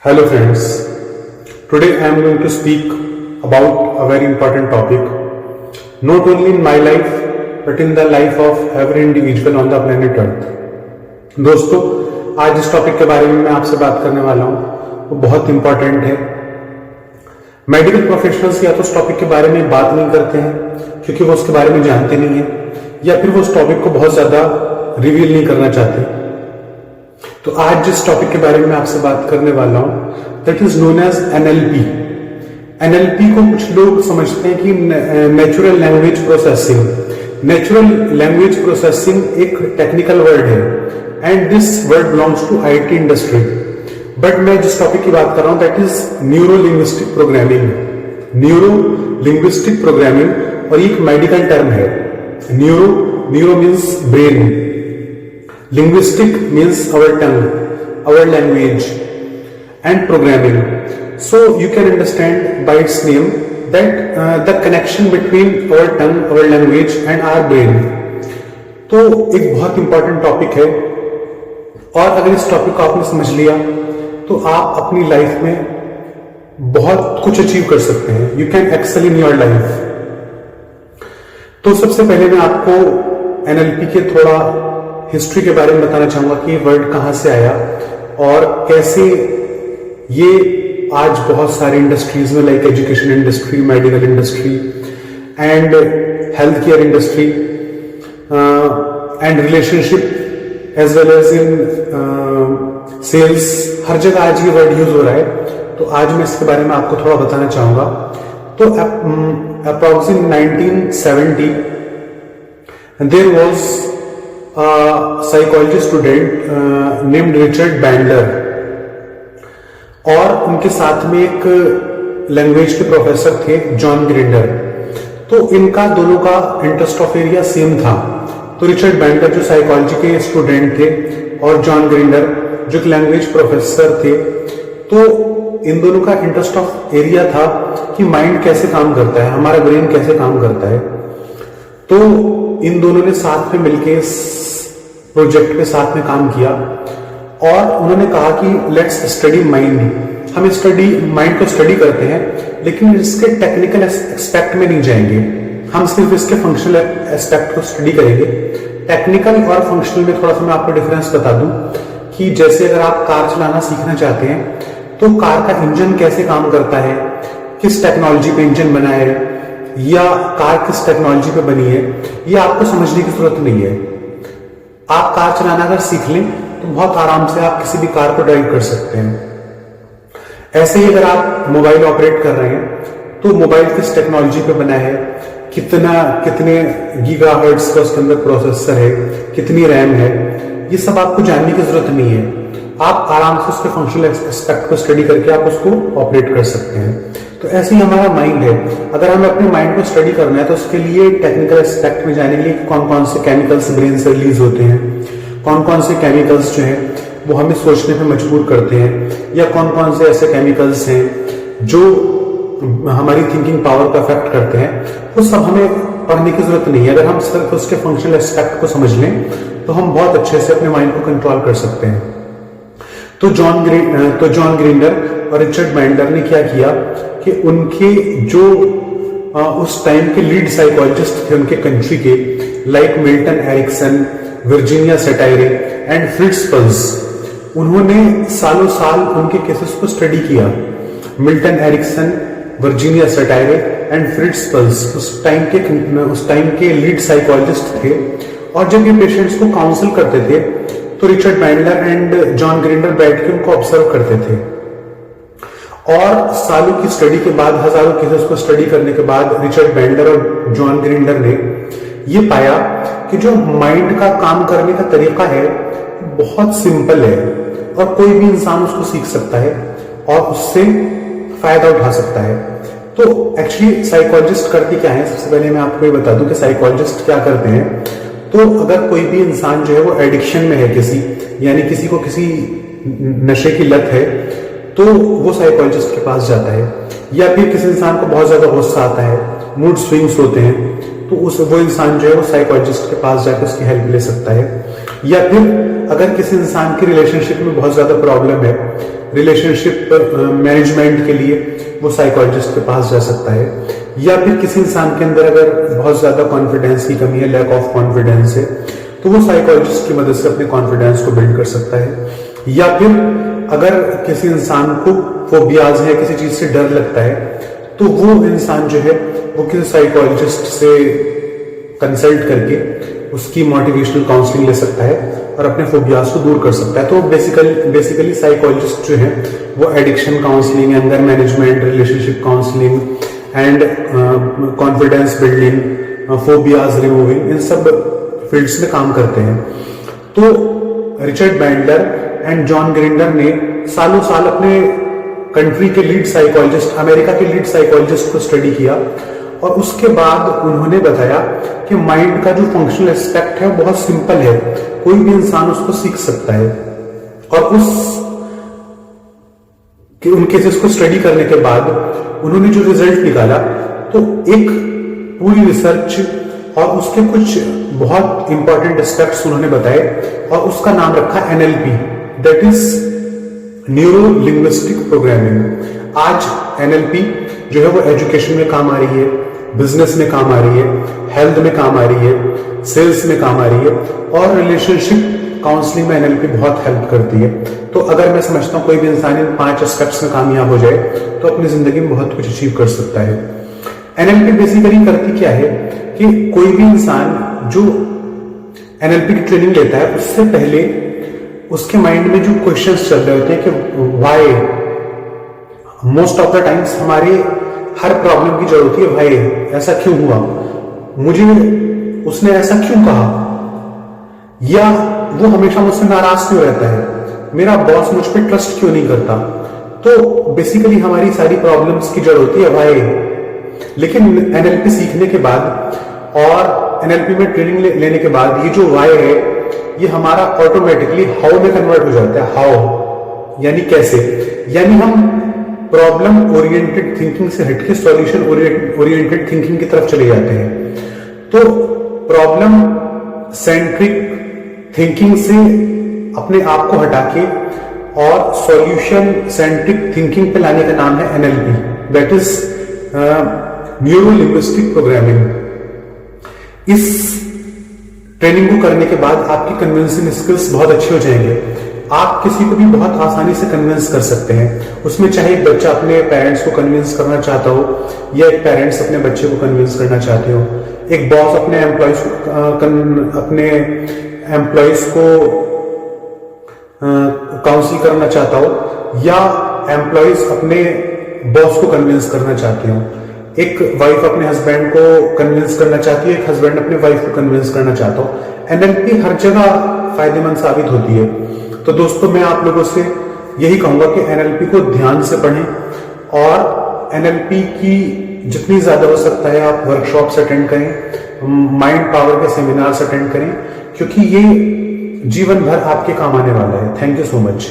Hello friends, today I am going to speak about a very important topic, not only in my life but in the life of every individual on the planet Earth. दोस्तों, आज जिस topic के बारे में मैं आपसे बात करने वाला हूँ वो बहुत इंपॉर्टेंट है। मेडिकल प्रोफेशनल्स या तो उस टॉपिक के बारे में बात नहीं करते हैं क्योंकि वो उसके बारे में जानते नहीं है या फिर वो उस टॉपिक को बहुत ज्यादा रिवील नहीं करना चाहते। तो आज जिस टॉपिक के बारे में आपसे बात करने वाला हूं that is known as NLP. NLP को कुछ लोग समझते हैं कि natural language processing. Natural language processing एक टेक्निकल वर्ड है and this word belongs to IT industry. But मैं जिस टॉपिक की बात कर रहा हूं that is neuro linguistic programming. Neuro linguistic programming और एक मेडिकल टर्म है। Neuro means brain, linguistic means our tongue, our language, and programming. So you can understand by its name that the connection between our tongue, our language and our brain. तो एक बहुत important topic है और अगर इस topic को आपने समझ लिया तो आप अपनी लाइफ में बहुत कुछ अचीव कर सकते हैं। You can excel in your life. तो सबसे पहले मैं आपको एनएलपी के थोड़ा हिस्ट्री के बारे में बताना चाहूंगा कि ये वर्ड कहां से आया और कैसे ये आज बहुत सारी इंडस्ट्रीज में like education industry, medical industry and health care industry and relationship as well as in sales, हर जगह आज ये वर्ड यूज हो रहा है। तो आज मैं इसके बारे में आपको थोड़ा बताना चाहूंगा। तो approximate 1970 there was psychology student named Richard Bandler और उनके साथ में एक लैंग्वेज के प्रोफेसर थे जॉन ग्रिंडर। तो इनका दोनों का इंटरेस्ट ऑफ एरिया सेम था। तो रिचर्ड बैंडलर जो साइकोलॉजी के स्टूडेंट थे और जॉन ग्रिंडर जो लैंग्वेज प्रोफेसर थे, तो इन दोनों का इंटरेस्ट ऑफ एरिया था कि माइंड कैसे काम करता है, हमारा ब्रेन कैसे काम करता है। तो इन दोनों ने साथ में मिलकर इस प्रोजेक्ट पे साथ में काम किया और उन्होंने कहा कि लेट्स स्टडी माइंड। हम माइंड को स्टडी करते हैं लेकिन इसके टेक्निकल एस्पेक्ट में नहीं जाएंगे, हम सिर्फ इसके फंक्शनल एस्पेक्ट को स्टडी करेंगे। टेक्निकल और फंक्शनल में थोड़ा सा मैं आपको डिफरेंस बता दूं कि जैसे अगर आप कार चलाना सीखना चाहते हैं तो कार का इंजन कैसे काम करता है, किस टेक्नोलॉजी पे इंजन बना है या कार किस टेक्नोलॉजी पे बनी है, ये आपको समझने की जरूरत नहीं है। आप कार चलाना अगर सीख लें तो बहुत आराम से आप किसी भी कार को ड्राइव कर सकते हैं। ऐसे ही अगर आप मोबाइल ऑपरेट कर रहे हैं तो मोबाइल किस टेक्नोलॉजी पे बना है, कितने गीगाहर्ट्ज का उसके अंदर प्रोसेसर है, कितनी रैम है, ये सब आपको जानने की जरूरत नहीं है। आप आराम से उसके फंक्शनल एस्पेक्ट को स्टडी करके आप उसको ऑपरेट कर सकते हैं। तो ऐसे ही हमारा माइंड है। अगर हमें अपने माइंड को स्टडी करना है तो उसके लिए टेक्निकल एस्पेक्ट में जाने के लिए कौन कौन से केमिकल्स ब्रेन से रिलीज होते हैं, कौन कौन से केमिकल्स जो हैं वो हमें सोचने पे मजबूर करते हैं, या कौन कौन से ऐसे केमिकल्स हैं जो हमारी थिंकिंग पावर को अफेक्ट करते हैं, वो सब हमें पढ़ने की जरूरत नहीं है। अगर हम सिर्फ उसके फंक्शनल एस्पेक्ट को समझ लें तो हम बहुत अच्छे से अपने माइंड को कंट्रोल कर सकते हैं। तो जॉन ग्रिंडर और रिचर्ड बैंडलर ने क्या किया कि उनके जो उस टाइम के लीड साइकोलॉजिस्ट थे उनके कंट्री के, like Milton Erickson, Virginia Satir and Fritz Perls, उन्होंने सालों साल उनके केसेस को स्टडी किया। Milton Erickson, Virginia Satir and Fritz Perls उस टाइम के लीड साइकोलॉजिस्ट थे और जब ये पेशेंट्स को काउंसिल करते थे तो Richard Bandler and John grinder बैठ के उनको ऑब्जर्व करते थे। और सालों की स्टडी के बाद, हजारों केसेस को स्टडी करने के बाद रिचर्ड बैंडलर और जॉन ग्रिंडर ने ये पाया कि जो माइंड का काम करने का तरीका है बहुत सिंपल है और कोई भी इंसान उसको सीख सकता है और उससे फायदा उठा सकता है। तो एक्चुअली साइकोलॉजिस्ट करते क्या है, सबसे पहले मैं आपको ये बता दूं कि साइकोलॉजिस्ट क्या करते हैं। तो अगर कोई भी इंसान जो है वो एडिक्शन में है किसी, यानी किसी को किसी नशे की लत है, तो वो साइकोलॉजिस्ट के पास जाता है। या फिर किसी इंसान को बहुत ज्यादा गुस्सा आता है, मूड स्विंग्स होते हैं, तो वो इंसान जो है वो साइकोलॉजिस्ट के पास जाकर उसकी हेल्प ले सकता है। या फिर अगर किसी इंसान की रिलेशनशिप में बहुत ज्यादा प्रॉब्लम है, रिलेशनशिप मैनेजमेंट के लिए वो साइकोलॉजिस्ट के पास जा सकता है। या फिर किसी इंसान के अंदर अगर बहुत ज्यादा कॉन्फिडेंस की कमी है, लैक ऑफ कॉन्फिडेंस है, तो वो साइकोलॉजिस्ट की मदद से अपने कॉन्फिडेंस को बिल्ड कर सकता है। या फिर अगर किसी इंसान को फोबियाज है, किसी चीज से डर लगता है, तो वो इंसान जो है वो किसी साइकोलॉजिस्ट से कंसल्ट करके उसकी मोटिवेशनल काउंसलिंग ले सकता है और अपने फोबियाज को दूर कर सकता है। तो बेसिकली साइकोलॉजिस्ट जो है वो addiction counselling, anger management, relationship counselling and confidence building, phobias removing, इन सब फील्ड्स में काम करते हैं। तो Richard Bandler and John Grinder ने सालों साल अपने कंट्री के लीड साइकोलॉजिस्ट, अमेरिका के लीड साइकोलॉजिस्ट को स्टडी किया और उसके बाद उन्होंने बताया कि माइंड का जो फंक्शनल एस्पेक्ट है वो बहुत सिंपल है, कोई भी इंसान उसको सीख सकता है। और उनके इसको स्टडी करने के बाद उन्होंने जो रिजल्ट निकाला, तो एक पूरी रिसर्च और उसके कुछ बहुत इंपॉर्टेंट एस्पेक्ट्स उन्होंने बताए और उसका नाम रखा NLP, that is neuro linguistic programming. आज NLP जो है वो एजुकेशन में काम आ रही है, बिजनेस में काम आ रही है, हेल्थ में काम आ रही है, सेल्स में काम आ रही है और रिलेशनशिप काउंसलिंग में NLP बहुत हेल्प करती है। तो अगर मैं समझता हूं कोई भी इंसान इन 5 एस्पेक्ट्स में कामयाब हो जाए तो अपनी जिंदगी में बहुत कुछ अचीव कर सकता है। NLP बेसिकली करती क्या है कि कोई भी इंसान जो NLP की ट्रेनिंग लेता है उससे पहले उसके माइंड में जो क्वेश्चंस चल रहे होते हैं कि why, most of the times हमारे हर प्रॉब्लम की जरूरत है भाई ऐसा क्यों हुआ, मुझे उसने ऐसा क्यों कहा, या वो हमेशा मुझसे नाराज क्यों रहता है, मेरा बॉस मुझ पर ट्रस्ट क्यों नहीं करता। तो बेसिकली हमारी सारी प्रॉब्लम्स की जड़ होती है भाई। लेकिन NLP सीखने के बाद और NLP में ट्रेनिंग लेने के बाद ये जो वाई है ये हमारा ऑटोमेटिकली हाउ में कन्वर्ट हो जाता है। हाउ यानी कैसे, यानी हम प्रॉब्लम ओरिएंटेड थिंकिंग से हटके सॉल्यूशन ओरिएंटेड थिंकिंग की तरफ चले जाते हैं। तो प्रॉब्लम सेंट्रिक थिंकिंग से अपने आप को हटा के और सॉल्यूशन सेंट्रिक थिंकिंग पे लाने का नाम है NLP, that is neuro linguistic programming. इस ट्रेनिंग को करने के बाद आपकी कन्विंसिंग स्किल्स बहुत अच्छे हो जाएंगे। आप किसी को भी बहुत आसानी से कन्विंस कर सकते हैं। उसमें चाहे एक बच्चा अपने पेरेंट्स को कन्विंस करना चाहता हो या एक पेरेंट्स अपने बच्चे को कन्विंस करना चाहते हो, एक बॉस अपने एम्प्लॉयज को काउंसिल करना चाहता हो या एम्प्लॉयज अपने बॉस को कन्विंस करना चाहते हो, एक वाइफ अपने हस्बैंड को कन्विंस करना चाहती है, एक हस्बैंड अपने वाइफ को कन्विंस करना चाहता हो। NLP हर जगह फायदेमंद साबित होती है। तो दोस्तों मैं आप लोगों से यही कहूंगा कि NLP को ध्यान से पढ़ें और NLP की जितनी ज्यादा हो सकता है आप वर्कशॉप्स अटेंड करें, माइंड पावर के सेमिनार्स अटेंड करें, क्योंकि ये जीवन भर आपके काम आने वाला है। Thank you so much.